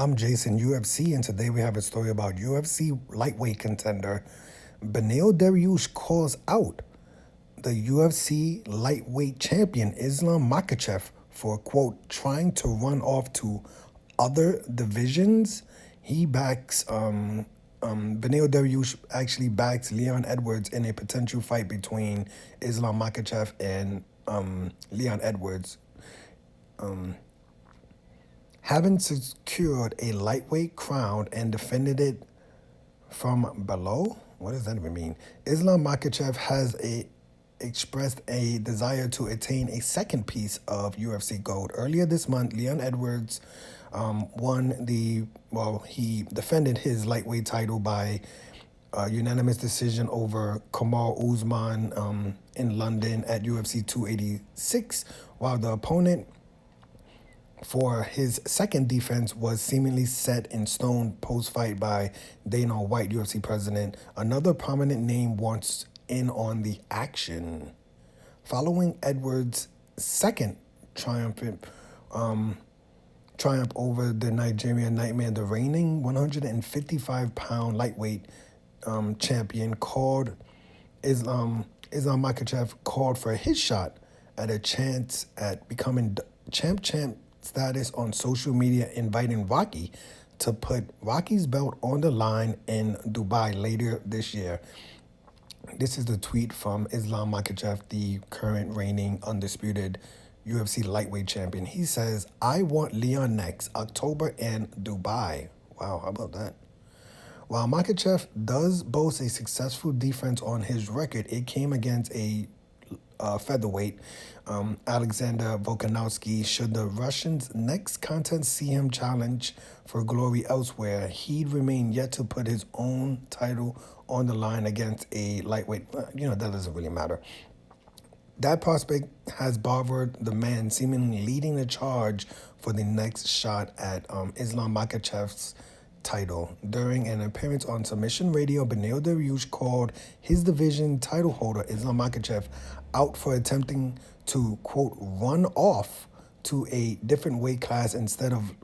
I'm Jason, UFC, and today we have a story about UFC lightweight contender Beneil Dariush calls out the UFC lightweight champion Islam Makhachev for, quote, trying to run off to other divisions. He backs, Beneil Dariush actually backs Leon Edwards in a potential fight between Islam Makhachev and Leon Edwards. Having secured a lightweight crown and defended it from below, what does that even mean? Islam Makhachev has expressed a desire to attain a second piece of UFC gold. Earlier this month, Leon Edwards he defended his lightweight title by unanimous decision over Kamal Usman in London at UFC 286, while the opponent for his second defense was seemingly set in stone post-fight by Dana White, UFC president. Another prominent name wants in on the action. Following Edwards' second triumph over the Nigerian Nightmare, the reigning 155-pound lightweight champion called Islam Makhachev called for his shot at a chance at becoming champ status on social media, inviting Rocky to put Rocky's belt on the line in Dubai later this year. This is the tweet from Islam Makhachev, the current reigning undisputed UFC lightweight champion. He says, "I want Leon next, October in Dubai." Wow, how about that? While Makhachev does boast a successful defense on his record, it came against a featherweight, Alexander Volkanovski. Should the Russian's next contest see him challenge for glory elsewhere, he'd remain yet to put his own title on the line against a lightweight. That doesn't really matter. That prospect has bothered the man seemingly leading the charge for the next shot at Islam Makhachev's title. During an appearance on Submission Radio, Beneil Dariush called his division title holder, Islam Makhachev, out for attempting to, quote, run off to a different weight class instead of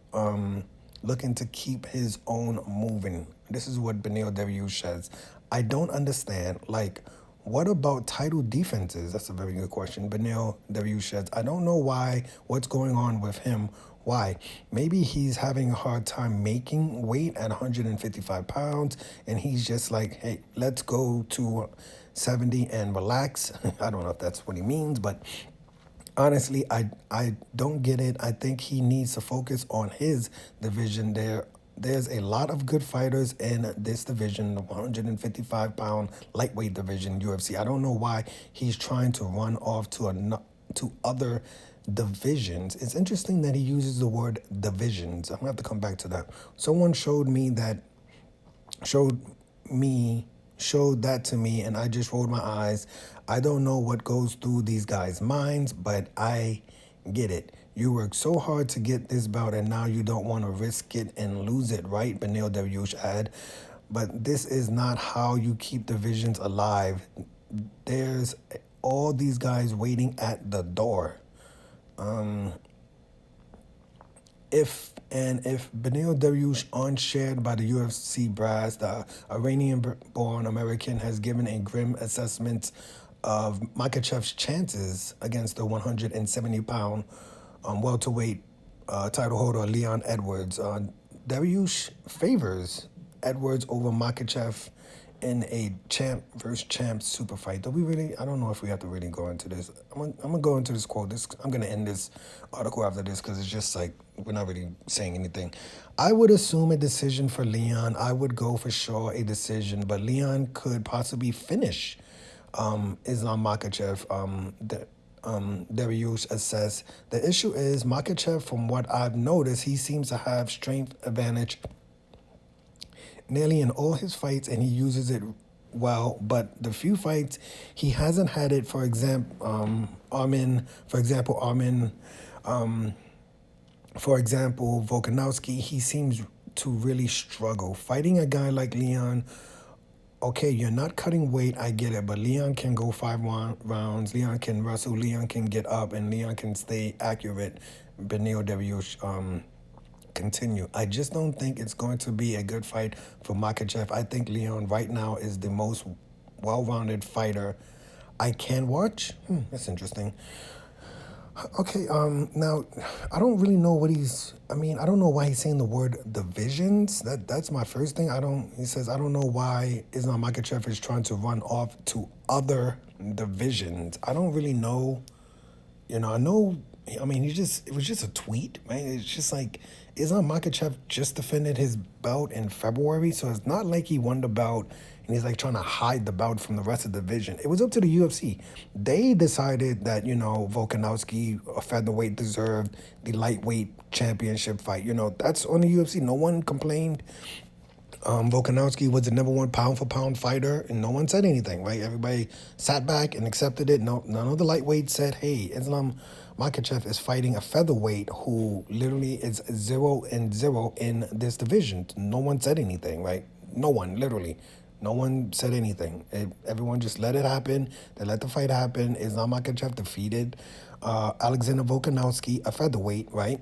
looking to keep his own moving. This is what Beneil Dariush says. "I don't understand, what about title defenses?" That's a very good question. Beneil Dariush says, "I don't know what's going on with him. Why? Maybe he's having a hard time making weight at 155 pounds, and he's just like, hey, let's go to 70 and relax." I don't know if that's what he means, but honestly, I don't get it. I think he needs to focus on his division. There's a lot of good fighters in this division, the 155-pound lightweight division, UFC. I don't know why he's trying to run off to other divisions. It's interesting that he uses the word divisions. I'm gonna have to come back to that. Someone showed that to me, and I just rolled my eyes. I don't know what goes through these guys' minds, but I get it. You worked so hard to get this belt, and now you don't want to risk it and lose it, right? Beneil Dariush add. But this is not how you keep divisions alive. There's all these guys waiting at the door. If Beneil Dariush unshared by the UFC brass, the Iranian-born American has given a grim assessment of Makhachev's chances against the 170-pound welterweight title holder Leon Edwards. Dariush favors Edwards over Makhachev in a champ versus champ super fight. I don't know if we have to really go into this. I'm gonna go into this quote. I'm gonna end this article after this because it's just like we're not really saying anything. "Iuld assume a decision for Leon. I would go for sure a decision, but Leon could possibly finish Islam Makhachev." Dariush assessed. "The issue is Makhachev, from what I've noticed, he seems to have strength advantage nearly in all his fights, and he uses it well. But the few fights he hasn't had it, for example, Volkanovski, he seems to really struggle. Fighting a guy like Leon, okay, you're not cutting weight, I get it, but Leon can go 5 rounds, Leon can wrestle, Leon can get up, and Leon can stay accurate," Beneil Dariush continue. I just don't think it's going to be a good fight for Makhachev. I think Leon right now is the most well-rounded fighter I can watch. That's interesting. Okay, now I don't really know what he's. I mean, I don't know why he's saying the word divisions. That's my first thing. I don't. He says I don't know why Islam Makhachev is trying to run off to other divisions. I don't really know. I know. I mean, it was just a tweet, right? It's just like Islam Makhachev just defended his belt in February, so it's not like he won the belt and he's like trying to hide the belt from the rest of the division. It was up to the UFC. They decided that Volkanovski, a featherweight, deserved the lightweight championship fight. That's on the UFC. No one complained. Volkanovski was the number one pound for pound fighter, and no one said anything, right? Everybody sat back and accepted it. No, none of the lightweights said, "Hey, Islam Makhachev is fighting a featherweight who literally is 0-0 in this division." No one said anything, right? No one, literally. No one said anything. Everyone just let it happen. They let the fight happen. Islam Makhachev defeated Alexander Volkanovski, a featherweight, right?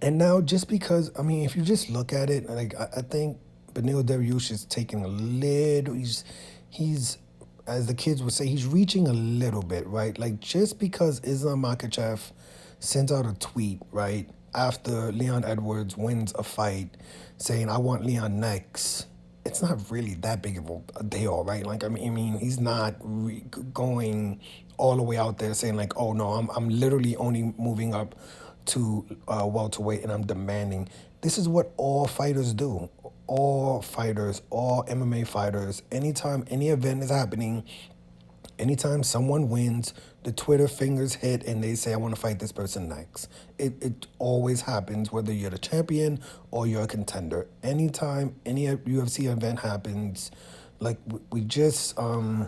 And now, just because, I mean, if you just look at it, like I think Beneil Dariush is taking a little. He's, as the kids would say, he's reaching a little bit, right? Like just because Islam Makhachev sends out a tweet, right, after Leon Edwards wins a fight, saying I want Leon next. It's not really that big of a deal, right? Like I mean, he's not going all the way out there saying like, oh no, I'm literally only moving up to welterweight and I'm demanding. This is what all fighters do. All fighters, all MMA fighters, anytime any event is happening, anytime someone wins, the Twitter fingers hit and they say, I want to fight this person next. It always happens, whether you're the champion or you're a contender. Anytime any UFC event happens, like we just saw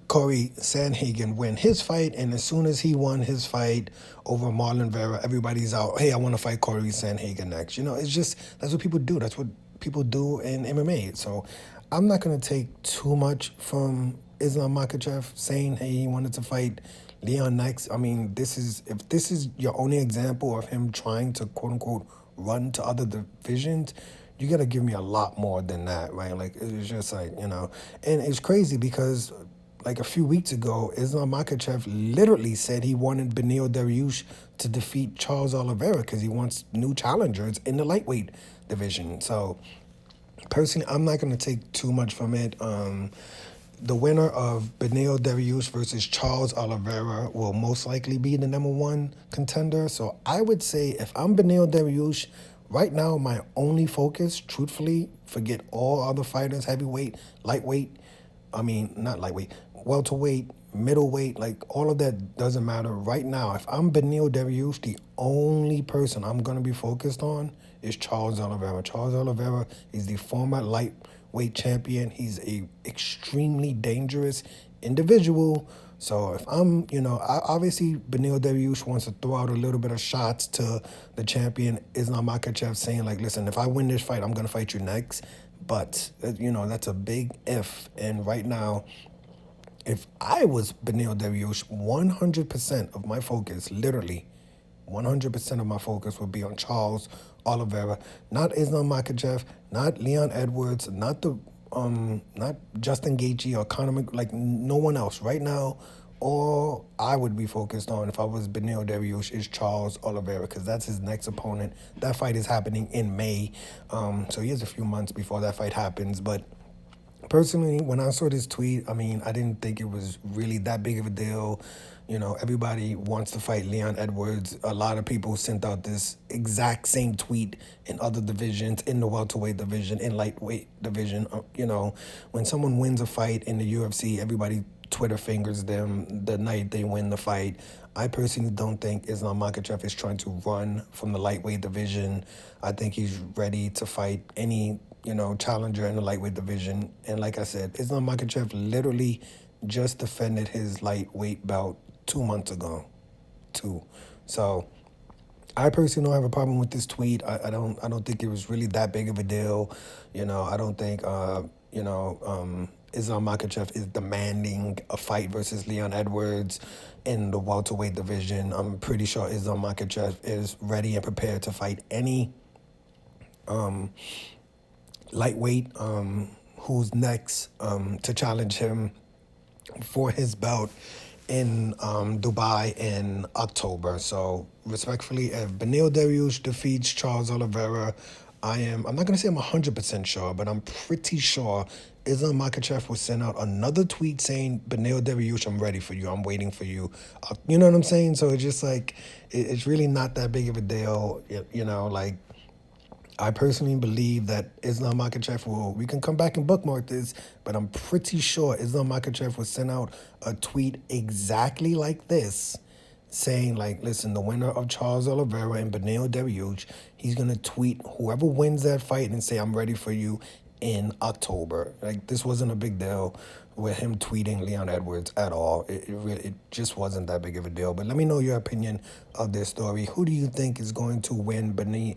Corey Sandhagen win his fight, and as soon as he won his fight over Marlon Vera, everybody's out, hey, I want to fight Corey Sandhagen next. It's just, that's what people do. That's what people do in MMA. So I'm not going to take too much from Islam Makhachev saying, hey, he wanted to fight Leon next. I mean, if this is your only example of him trying to, quote unquote, run to other divisions, you got to give me a lot more than that, right? Like, it's just like, and it's crazy because like a few weeks ago, Islam Makhachev literally said he wanted Beneil Dariush to defeat Charles Oliveira because he wants new challengers in the lightweight division. So personally, I'm not going to take too much from it. The winner of Beneil Dariush versus Charles Oliveira will most likely be the number one contender. So I would say if I'm Beneil Dariush, right now my only focus, truthfully, forget all other fighters, heavyweight, lightweight, not lightweight, welterweight, middleweight, like all of that doesn't matter. Right now, if I'm Beneil Dariush, the only person I'm going to be focused on is Charles Oliveira. Charles Oliveira is the former lightweight champion. He's a extremely dangerous individual. So if I'm, obviously Beneil Dariush wants to throw out a little bit of shots to the champion Islam Makhachev, saying like, listen, if I win this fight, I'm going to fight you next. But, that's a big if. And right now, if I was Beneil Dariush, 100% of my focus, literally 100% of my focus would be on Charles Oliveira, not Islam Makhachev, not Leon Edwards, not Justin Gaethje or Conor like no one else. Right now, all I would be focused on if I was Beneil Dariush is Charles Oliveira because that's his next opponent. That fight is happening in May, so he has a few months before that fight happens, but personally, when I saw this tweet, I didn't think it was really that big of a deal. Everybody wants to fight Leon Edwards. A lot of people sent out this exact same tweet in other divisions, in the welterweight division, in lightweight division. When someone wins a fight in the UFC, everybody Twitter fingers them the night they win the fight. I personally don't think Islam Makhachev is trying to run from the lightweight division. I think he's ready to fight any challenger in the lightweight division. And like I said, Islam Makhachev literally just defended his lightweight belt 2 months ago. So I personally don't have a problem with this tweet. I don't think it was really that big of a deal. I don't think Islam Makhachev is demanding a fight versus Leon Edwards in the welterweight division. I'm pretty sure Islam Makhachev is ready and prepared to fight any lightweight who's next to challenge him for his belt in Dubai in October. So respectfully, if Beneil Dariush defeats Charles Oliveira, I'm not gonna say I'm 100% sure, but I'm pretty sure Islam Makhachev will send out another tweet saying, Beneil Dariush, I'm ready for you. I'm waiting for you. You know what I'm saying? So it's just like, it's really not that big of a deal. You know, like, I personally believe that Islam Makhachev we can come back and bookmark this, but I'm pretty sure Islam Makhachev will send out a tweet exactly like this, saying like, listen, the winner of Charles Oliveira and Beneil Dariush, he's going to tweet whoever wins that fight and say, I'm ready for you in October. Like, this wasn't a big deal with him tweeting Leon Edwards at all. It just wasn't that big of a deal. But let me know your opinion of this story. Who do you think is going to win between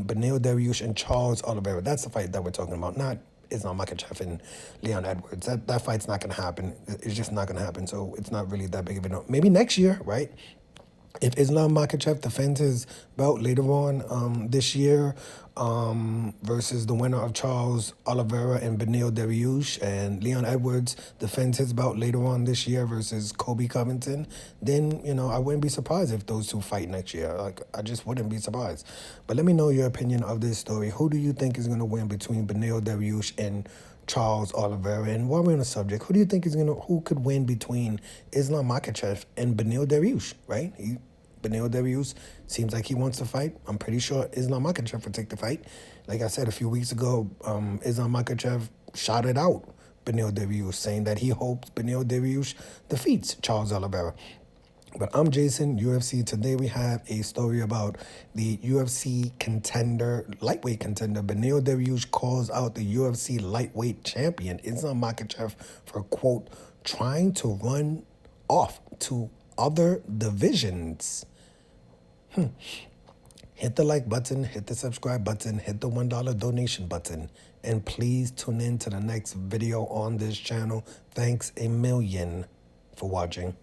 Beneil Dariush and Charles Oliveira? That's the fight that we're talking about, not Islam Makhachev and Leon Edwards. That fight's not going to happen. It's just not going to happen. So it's not really that big of a deal. Maybe next year, right? If Islam Makhachev defends his belt later on this year versus the winner of Charles Oliveira and Beneil Dariush, and Leon Edwards defends his belt later on this year versus Kobe Covington, then, you know, I wouldn't be surprised if those two fight next year. Like, I just wouldn't be surprised. But let me know your opinion of this story. Who do you think is going to win between Beneil Dariush and Charles Oliveira? And while we're on the subject, who do you think who could win between Islam Makhachev and Beneil Dariush, right? Beneil Dariush seems like he wants to fight. I'm pretty sure Islam Makhachev would take the fight. Like I said a few weeks ago, Islam Makhachev shouted out Beneil Dariush, saying that he hopes Beneil Dariush defeats Charles Oliveira. But I'm Jason, UFC. Today we have a story about the UFC lightweight contender, Beneil Dariush calls out the UFC lightweight champion, Islam Makhachev, for, quote, trying to run off to other divisions. Hit the like button, hit the subscribe button, hit the $1 donation button, and please tune in to the next video on this channel. Thanks a million for watching.